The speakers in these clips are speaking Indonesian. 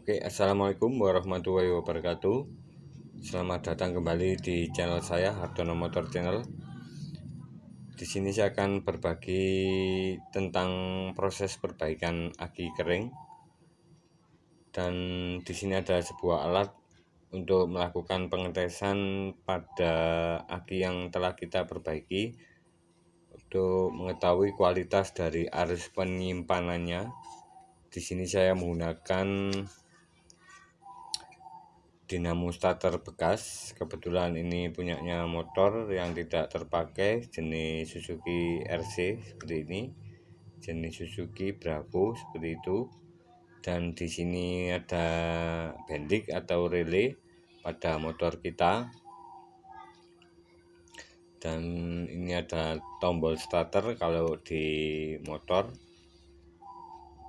Oke, assalamualaikum warahmatullahi wabarakatuh. Selamat datang kembali di channel saya, Hartono Motor Channel. Di sini saya akan berbagi tentang proses perbaikan aki kering. Dan di sini ada sebuah alat untuk melakukan pengetesan pada aki yang telah kita perbaiki untuk mengetahui kualitas dari arus penyimpanannya. Di sini saya menggunakan dinamo starter bekas. Kebetulan ini punyanya motor yang tidak terpakai, jenis Suzuki RC seperti ini, jenis Suzuki Bravo seperti itu. Dan di sini ada bendik atau relay pada motor kita. Dan ini ada tombol starter kalau di motor.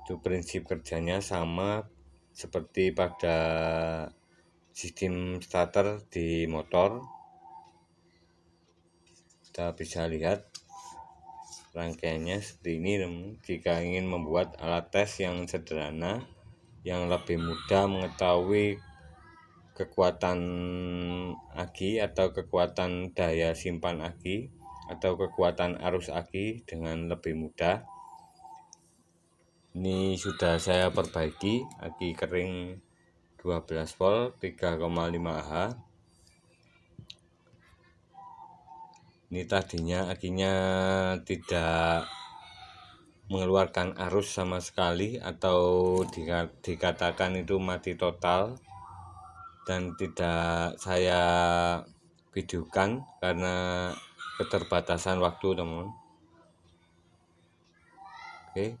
Itu prinsip kerjanya sama seperti pada sistem starter di motor. Kita bisa lihat rangkaiannya seperti ini. Jika ingin membuat alat tes yang sederhana, yang lebih mudah mengetahui kekuatan aki atau kekuatan daya simpan aki atau kekuatan arus aki dengan lebih mudah, ini sudah saya perbaiki aki kering 12 volt 3,5 Ah. Ini tadinya akinya tidak mengeluarkan arus sama sekali atau dikatakan itu mati total, dan tidak saya videokan karena keterbatasan waktu, teman. Oke,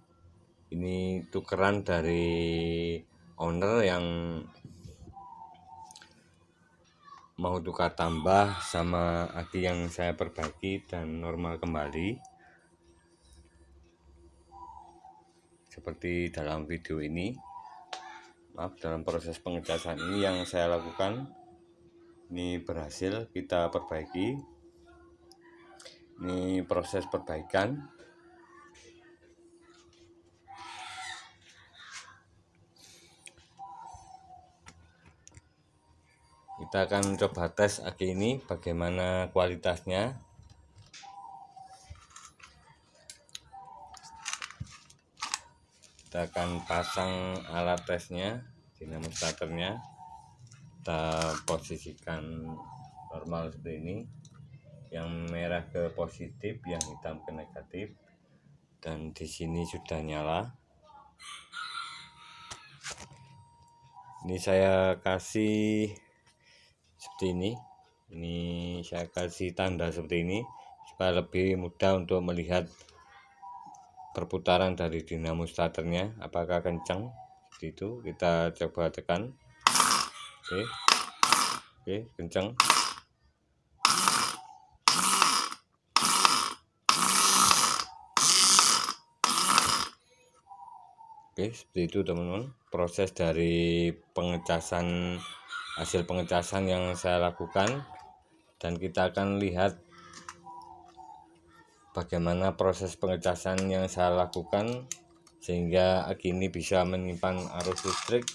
ini tukeran dari owner yang mau tukar tambah sama aki yang saya perbaiki dan normal kembali seperti dalam video ini. Maaf, dalam proses pengecasan ini yang saya lakukan ini berhasil kita perbaiki. Ini proses perbaikan. Kita akan coba tes aki ini bagaimana kualitasnya. Kita akan pasang alat tesnya, dinamo starternya. Kita posisikan normal seperti ini. Yang merah ke positif, yang hitam ke negatif. Dan di sini sudah nyala. Ini saya kasih seperti ini. Ini saya kasih tanda seperti ini supaya lebih mudah untuk melihat perputaran dari dinamo starternya apakah kencang. Seperti itu kita coba tekan. Oke, kencang. Oke, seperti itu teman-teman proses dari hasil pengecasan yang saya lakukan. Dan kita akan lihat bagaimana proses pengecasan yang saya lakukan sehingga aki ini bisa menyimpan arus listrik.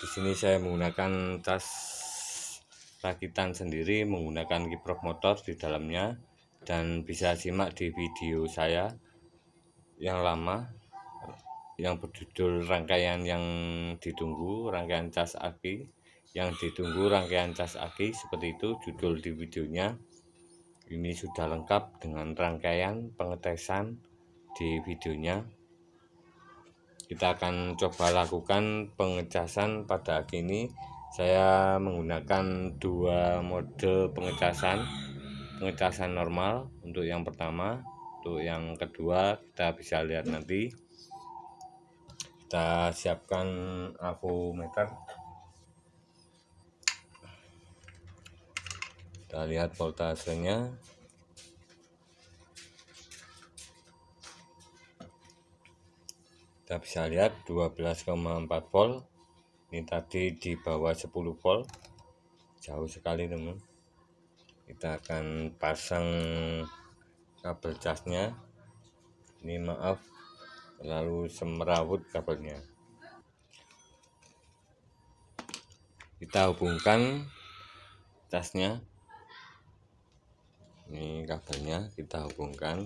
Di sini saya menggunakan cas rakitan sendiri, menggunakan kiprok motor di dalamnya, dan bisa simak di video saya yang lama yang berjudul rangkaian yang ditunggu, rangkaian cas aki yang ditunggu, rangkaian cas aki, seperti itu judul di videonya. Ini sudah lengkap dengan rangkaian pengetesan di videonya. Kita akan coba lakukan pengecasan pada aki ini. Saya menggunakan dua mode pengecasan normal untuk yang pertama. Untuk yang kedua kita bisa lihat nanti. Kita siapkan avometer. Kita lihat voltasenya. Kita bisa lihat 12,4 volt. Ini tadi di bawah 10 volt. Jauh sekali, teman. Kita akan pasang kabel casnya. Ini maaf lalu semrawut kabelnya. Kita hubungkan casnya, ini kabelnya kita hubungkan.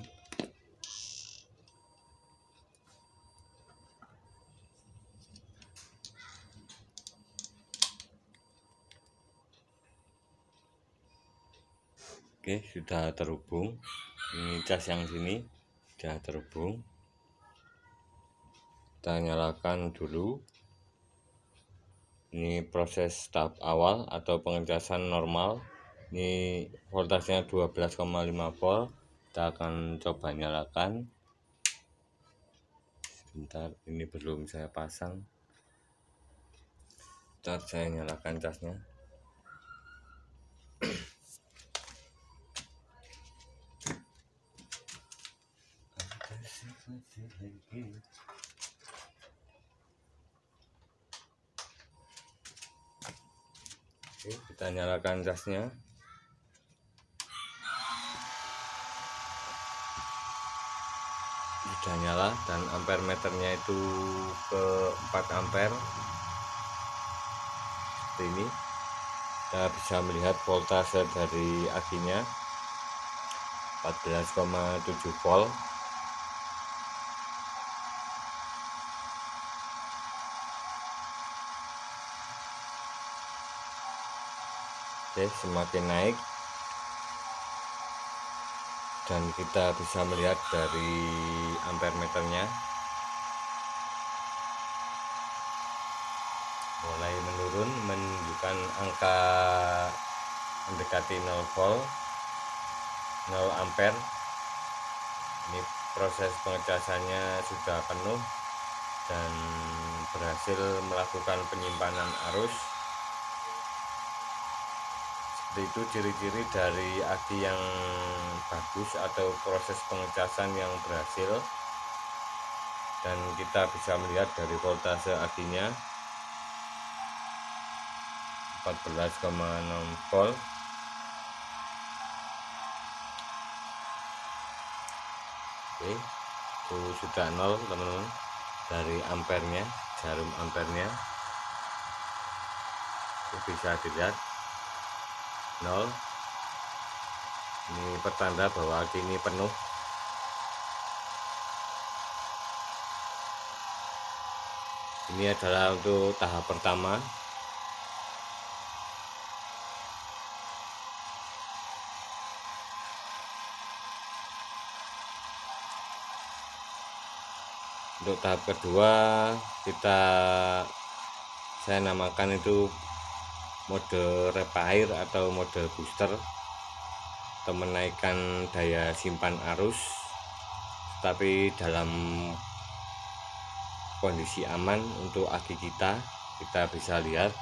Oke, sudah terhubung. Ini cas yang sini sudah terhubung. Kita nyalakan dulu. Ini proses tahap awal atau pengecasan normal. Ini voltasenya 12,5 volt. Kita akan coba nyalakan. Sebentar, ini belum saya pasang. Ntar saya nyalakan casnya. Oke, kita nyalakan casnya. Sudah nyala dan ampere meternya itu ke 4 ampere. Seperti ini. Kita bisa melihat voltase dari akinya 14,7 volt. Oke, semakin naik dan kita bisa melihat dari ampere meternya mulai menurun, menunjukkan angka mendekati 0 volt, 0 ampere. Ini proses pengecasannya sudah penuh dan berhasil melakukan penyimpanan arus. Itu ciri-ciri dari aki yang bagus atau proses pengecasan yang berhasil, dan kita bisa melihat dari voltase akinya 14,6 volt. Oke, itu sudah 0 teman-teman. Dari ampernya, jarum ampernya itu bisa dilihat 0. Ini pertanda bahwa aki ini penuh. Ini adalah untuk tahap pertama. Untuk tahap kedua saya namakan itu mode repair atau mode booster, atau menaikkan daya simpan arus tapi dalam kondisi aman untuk aki kita. Kita bisa lihat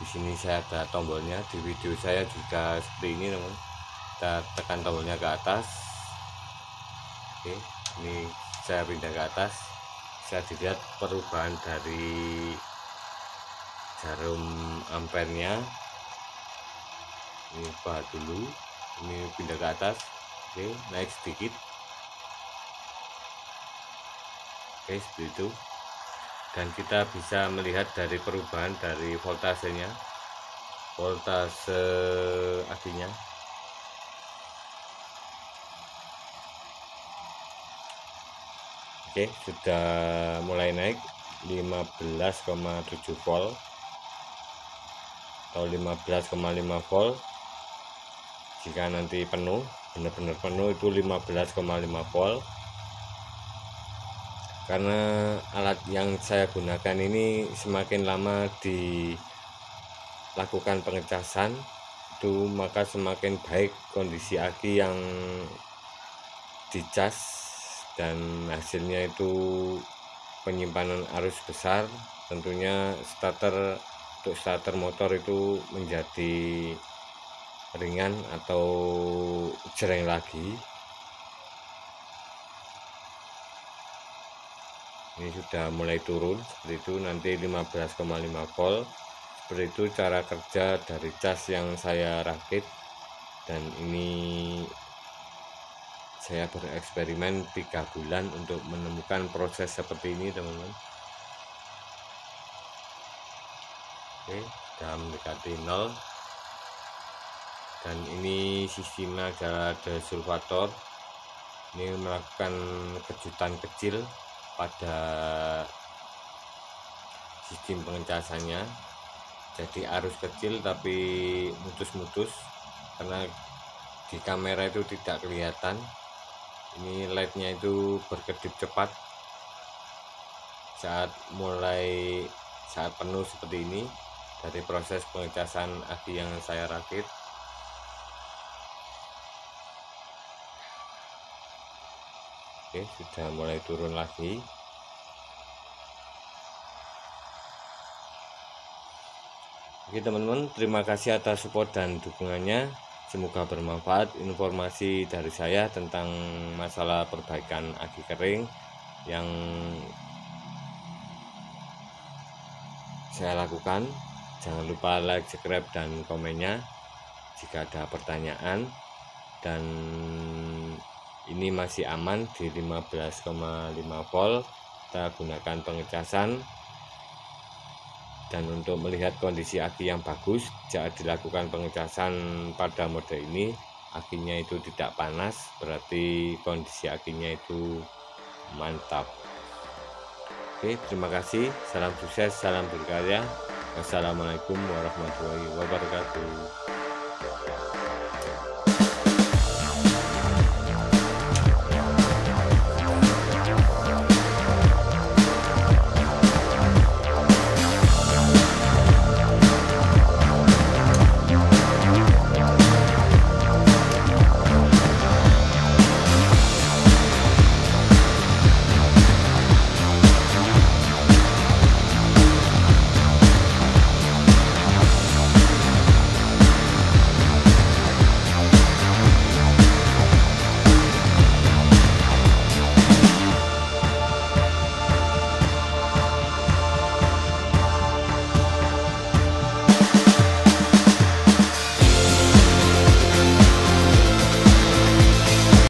di sini saya ada tombolnya, di video saya juga seperti ini teman. Kita tekan tombolnya ke atas. Oke, ini saya pindah ke atas. Bisa dilihat perubahan dari jarum ampernya. Ini ubah dulu, ini pindah ke atas. Oke, naik sedikit. Oke, seperti itu. Dan kita bisa melihat dari perubahan dari voltasenya, voltase akinya. Oke, sudah mulai naik 15,7 volt atau 15,5 volt. Jika nanti penuh, benar-benar penuh, itu 15,5 volt. Karena alat yang saya gunakan ini semakin lama dilakukan pengecasan itu, maka semakin baik kondisi aki yang dicas, dan hasilnya itu penyimpanan arus besar. Tentunya untuk starter motor itu menjadi ringan atau jereng lagi. Ini sudah mulai turun seperti itu, nanti 15,5 volt. Seperti itu cara kerja dari cas yang saya rakit. Dan ini saya bereksperimen 3 bulan untuk menemukan proses seperti ini, teman-teman. Oke, sudah mendekati 0. Dan ini sistemnya adalah desulfator. Ini melakukan kejutan kecil pada sistem pengecasannya. Jadi arus kecil tapi mutus-mutus, karena di kamera itu tidak kelihatan. Ini LED-nya itu berkedip cepat saat penuh seperti ini dari proses pengecasan aki yang saya rakit. Oke, sudah mulai turun lagi. Oke teman-teman, terima kasih atas support dan dukungannya. Semoga bermanfaat informasi dari saya tentang masalah perbaikan aki kering yang saya lakukan. Jangan lupa like, subscribe, dan komennya jika ada pertanyaan. Dan ini masih aman di 15,5 volt. Kita gunakan pengecasan. Dan untuk melihat kondisi aki yang bagus, jika dilakukan pengecasan pada mode ini, akinya itu tidak panas, berarti kondisi akinya itu mantap. Oke, terima kasih. Salam sukses, salam berkarya. Wassalamualaikum warahmatullahi wabarakatuh.